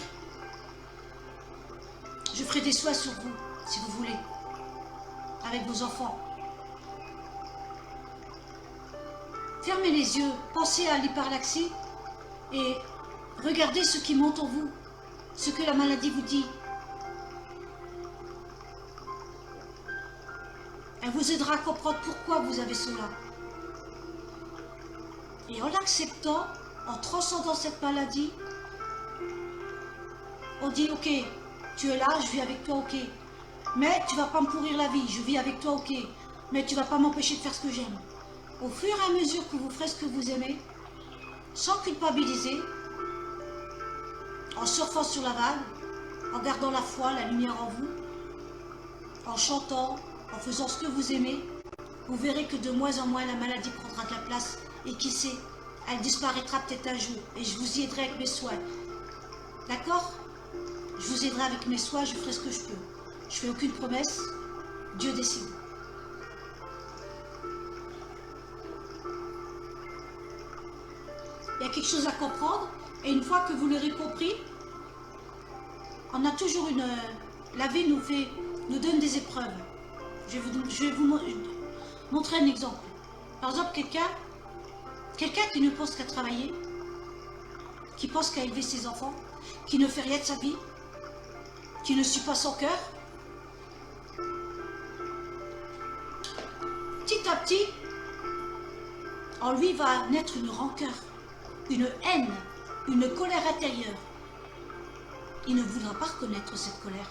Je ferai des soins sur vous, si vous voulez, avec vos enfants. Fermez les yeux, pensez à l'hyperlaxie et regardez ce qui monte en vous, ce que la maladie vous dit. Elle vous aidera à comprendre pourquoi vous avez cela. Et en l'acceptant, en transcendant cette maladie, on dit ok, tu es là, je vis avec toi, ok. Mais tu ne vas pas me pourrir la vie, je vis avec toi, ok. Mais tu ne vas pas m'empêcher de faire ce que j'aime. Au fur et à mesure que vous ferez ce que vous aimez, sans culpabiliser, en surfant sur la vague, en gardant la foi, la lumière en vous, en chantant, en faisant ce que vous aimez, vous verrez que de moins en moins la maladie prendra de la place et qui sait, elle disparaîtra peut-être un jour et je vous y aiderai avec mes soins. D'accord? Je vous aiderai avec mes soins, je ferai ce que je peux. Je fais aucune promesse, Dieu décide. Il y a quelque chose à comprendre et une fois que vous l'aurez compris, on a toujours une... La vie nous donne des épreuves. Je vais vous montrer un exemple. Par exemple, quelqu'un qui ne pense qu'à travailler, qui pense qu'à élever ses enfants, qui ne fait rien de sa vie, qui ne suit pas son cœur, petit à petit, en lui va naître une rancœur, une haine, une colère intérieure. Il ne voudra pas reconnaître cette colère.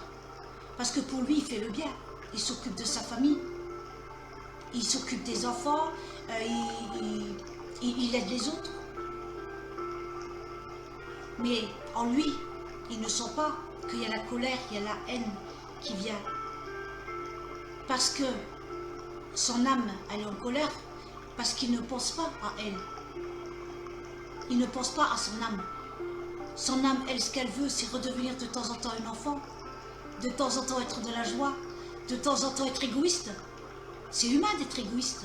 Parce que pour lui, il fait le bien. Il s'occupe de sa famille. Il s'occupe des enfants. Il aide les autres. Mais en lui, il ne sent pas qu'il y a la colère, il y a la haine qui vient. Parce que son âme, elle est en colère. Parce qu'il ne pense pas à elle. Il ne pense pas à son âme. Son âme, elle, ce qu'elle veut, c'est redevenir de temps en temps un enfant. De temps en temps être de la joie. De temps en temps être égoïste. C'est humain d'être égoïste.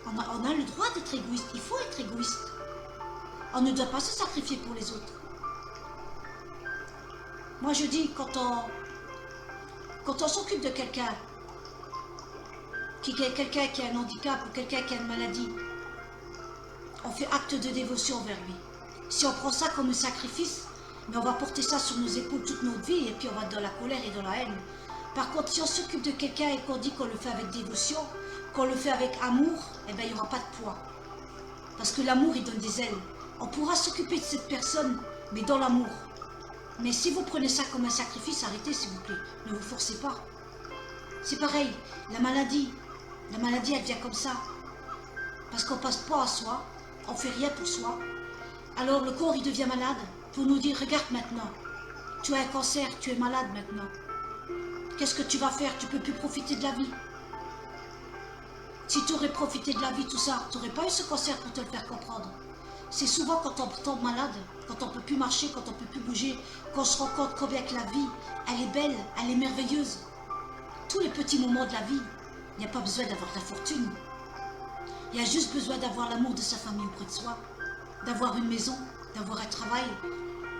On a le droit d'être égoïste. Il faut être égoïste. On ne doit pas se sacrifier pour les autres. Moi, je dis, quand on s'occupe de quelqu'un qui a un handicap ou quelqu'un qui a une maladie, on fait acte de dévotion envers lui. Si on prend ça comme un sacrifice, mais on va porter ça sur nos épaules toute notre vie et puis on va être dans la colère et dans la haine. Par contre, si on s'occupe de quelqu'un et qu'on dit qu'on le fait avec dévotion, qu'on le fait avec amour, eh bien, il n'y aura pas de poids. Parce que l'amour, il donne des ailes. On pourra s'occuper de cette personne, mais dans l'amour. Mais si vous prenez ça comme un sacrifice, arrêtez s'il vous plaît. Ne vous forcez pas. C'est pareil, la maladie, elle vient comme ça. Parce qu'on ne passe pas à soi, on ne fait rien pour soi. Alors le corps, il devient malade pour nous dire, regarde maintenant, tu as un cancer, tu es malade maintenant. Qu'est-ce que tu vas faire? Tu ne peux plus profiter de la vie. Si tu aurais profité de la vie, tout ça, tu n'aurais pas eu ce cancer pour te le faire comprendre. C'est souvent quand on tombe malade, quand on ne peut plus marcher, quand on ne peut plus bouger, qu'on se rend compte combien que la vie, elle est belle, elle est merveilleuse. Tous les petits moments de la vie, il n'y a pas besoin d'avoir de la fortune. Il y a juste besoin d'avoir l'amour de sa famille auprès de soi, d'avoir une maison, d'avoir un travail,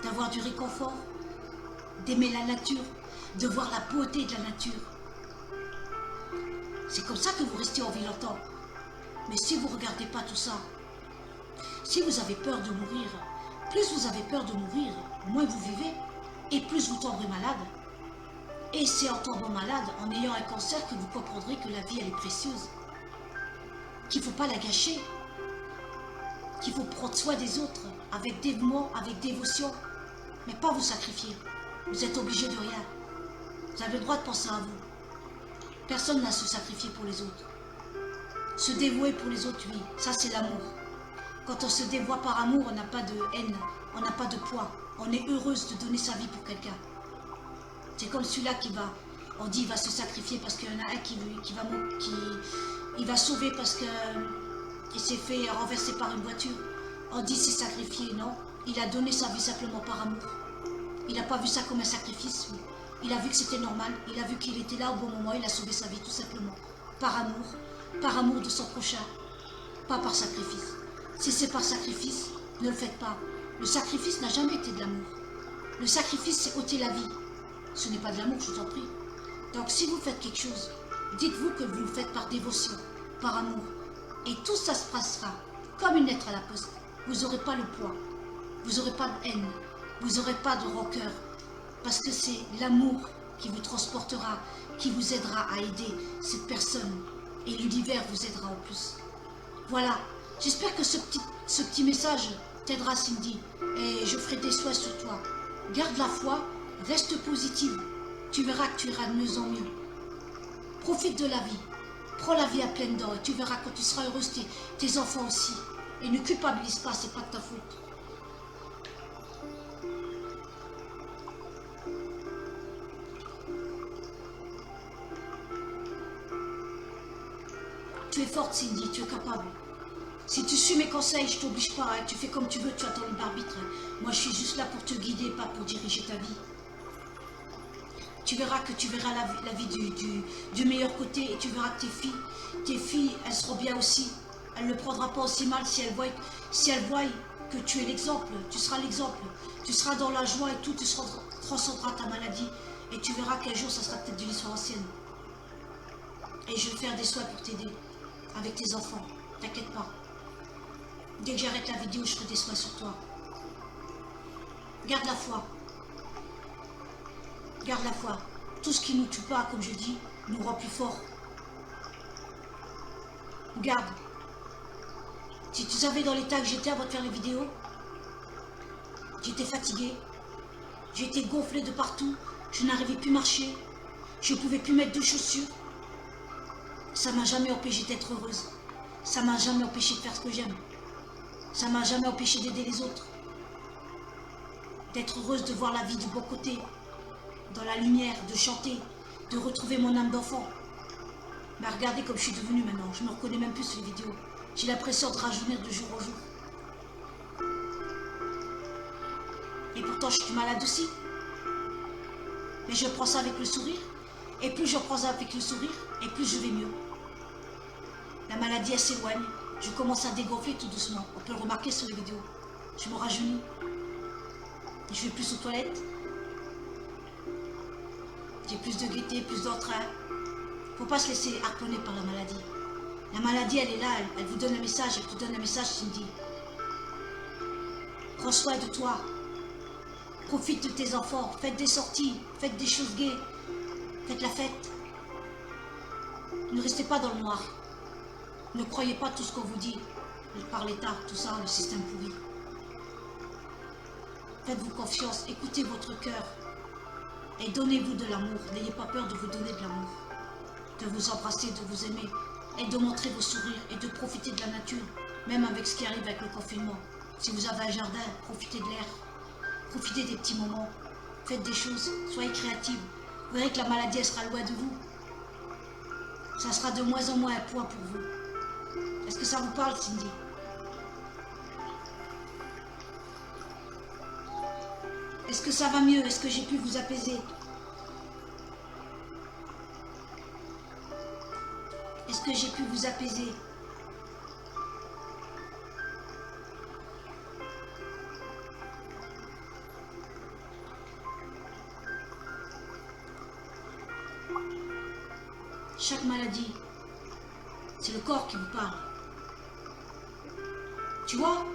d'avoir du réconfort, d'aimer la nature, de voir la beauté de la nature. C'est comme ça que vous restez en vie longtemps. Mais si vous ne regardez pas tout ça, si vous avez peur de mourir, plus vous avez peur de mourir, moins vous vivez, et plus vous tomberez malade. Et c'est en tombant malade, en ayant un cancer, que vous comprendrez que la vie, elle est précieuse. Qu'il ne faut pas la gâcher. Qu'il faut prendre soin des autres, avec dévouement, avec dévotion, mais pas vous sacrifier. Vous êtes obligé de rien. Vous avez le droit de penser à vous. Personne n'a à se sacrifier pour les autres. Se dévouer pour les autres, oui, ça c'est l'amour. Quand on se dévoue par amour, on n'a pas de haine, on n'a pas de poids. On est heureuse de donner sa vie pour quelqu'un. C'est comme celui-là qui va On dit il va se sacrifier parce qu'il y en a un il va sauver parce que il s'est fait renverser par une voiture. On dit s'est sacrifié, non. Il a donné sa vie simplement par amour. Il n'a pas vu ça comme un sacrifice. Il a vu que c'était normal. Il a vu qu'il était là au bon moment. Il a sauvé sa vie tout simplement. Par amour de son prochain. Pas par sacrifice. Si c'est par sacrifice, ne le faites pas. Le sacrifice n'a jamais été de l'amour. Le sacrifice, c'est ôter la vie. Ce n'est pas de l'amour, je vous en prie. Donc si vous faites quelque chose, dites-vous que vous le faites par dévotion, par amour. Et tout ça se passera comme une lettre à la poste. Vous n'aurez pas le poids. Vous n'aurez pas de haine. Vous n'aurez pas de rancœur. Parce que c'est l'amour qui vous transportera, qui vous aidera à aider cette personne. Et l'univers vous aidera en plus. Voilà. J'espère que ce petit message t'aidera, Cindy. Et je ferai des soins sur toi. Garde la foi, reste positive. Tu verras que tu iras de mieux en mieux. Profite de la vie. Prends la vie à pleines dents et tu verras quand tu seras heureuse, tes enfants aussi. Et ne culpabilise pas, c'est pas de ta faute. Tu es forte, Cindy, tu es capable. Si tu suis mes conseils, je t'oblige pas, hein. Tu fais comme tu veux, tu attends le arbitre. Moi, je suis juste là pour te guider, pas pour diriger ta vie. Tu verras que tu verras la vie du meilleur côté et tu verras que tes filles, elles seront bien aussi. Elle ne le prendra pas aussi mal si elles voient que tu es l'exemple. Tu seras l'exemple. Tu seras dans la joie et tout, tu transcendras ta maladie. Et tu verras qu'un jour, ça sera peut-être de l'histoire ancienne. Et je vais faire des soins pour t'aider. Avec tes enfants. T'inquiète pas. Dès que j'arrête la vidéo, je ferai des soins sur toi. Garde la foi. Garde la foi. Tout ce qui ne nous tue pas, comme je dis, nous rend plus forts. Garde. Si tu savais dans l'état que j'étais avant de faire les vidéos, j'étais fatiguée. J'étais gonflée de partout. Je n'arrivais plus à marcher. Je ne pouvais plus mettre de chaussures. Ça ne m'a jamais empêché d'être heureuse. Ça ne m'a jamais empêché de faire ce que j'aime. Ça ne m'a jamais empêché d'aider les autres. D'être heureuse de voir la vie du bon côté. Dans la lumière, de chanter, de retrouver mon âme d'enfant. Mais regardez comme je suis devenue maintenant. Je ne me reconnais même plus sur les vidéos. J'ai l'impression de rajeunir de jour en jour. Et pourtant, je suis malade aussi. Mais je prends ça avec le sourire. Et plus je prends ça avec le sourire, et plus je vais mieux. La maladie, elle s'éloigne. Je commence à dégonfler tout doucement. On peut le remarquer sur les vidéos. Je me rajeunis. Je vais plus aux toilettes. J'ai plus de gaieté, plus d'entrain. Faut pas se laisser harponner par la maladie. La maladie, elle est là, elle vous donne un message, elle te donne un message, Cindy. Prends soin de toi. Profite de tes enfants. Faites des sorties, faites des choses gaies. Faites la fête. Ne restez pas dans le noir. Ne croyez pas tout ce qu'on vous dit par l'État, tout ça, le système pourri. Faites-vous confiance, écoutez votre cœur et donnez-vous de l'amour. N'ayez pas peur de vous donner de l'amour, de vous embrasser, de vous aimer et de montrer vos sourires et de profiter de la nature, même avec ce qui arrive avec le confinement. Si vous avez un jardin, profitez de l'air, profitez des petits moments, faites des choses, soyez créatifs. Vous verrez que la maladie, elle sera loin de vous. Ça sera de moins en moins un poids pour vous. Est-ce que ça vous parle, Cindy? Est-ce que ça va mieux? Est-ce que j'ai pu vous apaiser? Est-ce que j'ai pu vous apaiser? Chaque maladie, c'est le corps qui vous parle. Tu vois,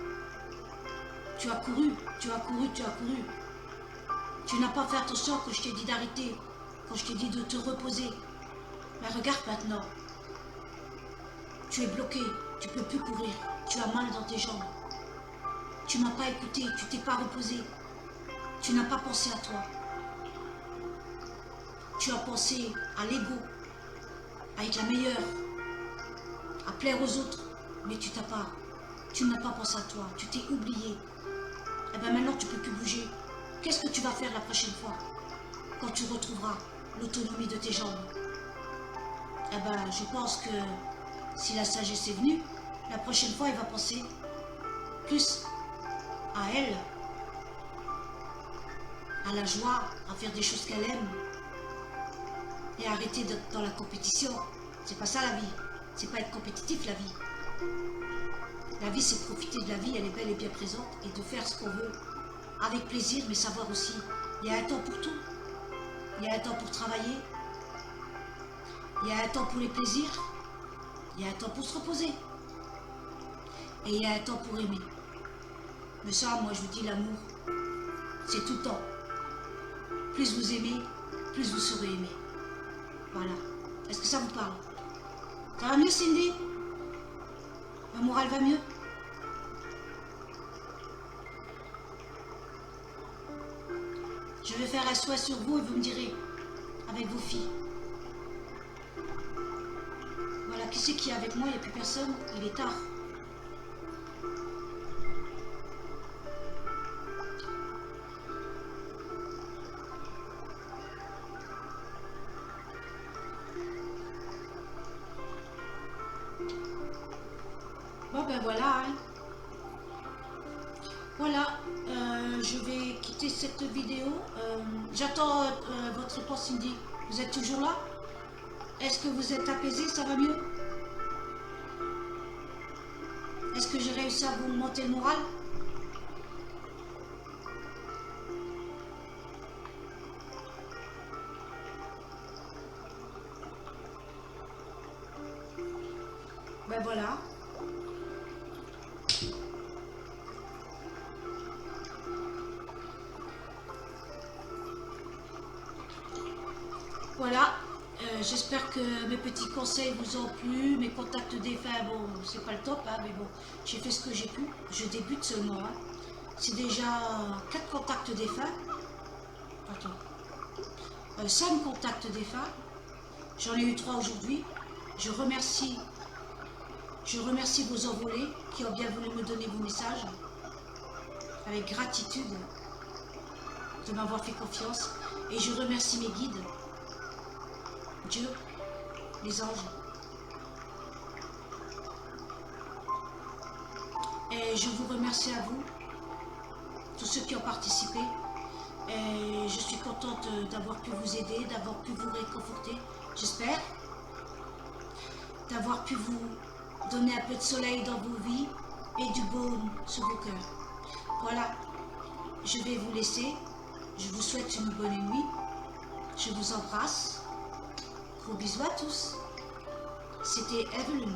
tu as couru, tu as couru, tu as couru. Tu n'as pas fait attention quand je t'ai dit d'arrêter, quand je t'ai dit de te reposer. Mais regarde maintenant. Tu es bloqué, tu ne peux plus courir, tu as mal dans tes jambes. Tu ne m'as pas écouté, tu t'es pas reposé. Tu n'as pas pensé à toi. Tu as pensé à l'ego, à être la meilleure, à plaire aux autres, mais tu n'as pas pensé à toi, tu t'es oublié. Et bien maintenant tu ne peux plus bouger. Qu'est-ce que tu vas faire la prochaine fois, quand tu retrouveras l'autonomie de tes jambes. Eh ben, je pense que si la sagesse est venue, la prochaine fois, il va penser plus à elle, à la joie, à faire des choses qu'elle aime et arrêter d'être dans la compétition. C'est pas ça la vie. C'est pas être compétitif la vie. La vie, c'est profiter de la vie, elle est belle et bien présente et de faire ce qu'on veut avec plaisir, mais savoir aussi, il y a un temps pour tout. Il y a un temps pour travailler. Il y a un temps pour les plaisirs. Il y a un temps pour se reposer. Et il y a un temps pour aimer. Mais ça, moi, je vous dis, l'amour, c'est tout le temps. Plus vous aimez, plus vous saurez aimer. Voilà. Est-ce que ça vous parle? Ça va mieux, Cindy? Ma morale va mieux? Je vais faire un souhait sur vous et vous me direz, avec vos filles. Voilà, qui c'est qui est avec moi? Il n'y a plus personne. Il est tard. Bon ben voilà, hein. Voilà, je vais quitter cette vidéo. J'attends votre réponse, Cindy. Vous êtes toujours là? Est-ce que vous êtes apaisé? Ça va mieux? Est-ce que j'ai réussi à vous monter le moral? Ben voilà. Voilà, j'espère que mes petits conseils vous ont plu, mes contacts défunts, bon, c'est pas le top, hein, mais bon, j'ai fait ce que j'ai pu, je débute seulement, hein. C'est déjà 4 contacts défunts, attends, 5 contacts défunts, j'en ai eu 3 aujourd'hui, je remercie vos envolés qui ont bien voulu me donner vos messages, avec gratitude de m'avoir fait confiance, et je remercie mes guides, Dieu, les anges. Et je vous remercie à vous, tous ceux qui ont participé. Et je suis contente d'avoir pu vous aider, d'avoir pu vous réconforter, j'espère. D'avoir pu vous donner un peu de soleil dans vos vies et du baume sur vos cœurs. Voilà, je vais vous laisser. Je vous souhaite une bonne nuit. Je vous embrasse. Gros bisous à tous. C'était Evelyn.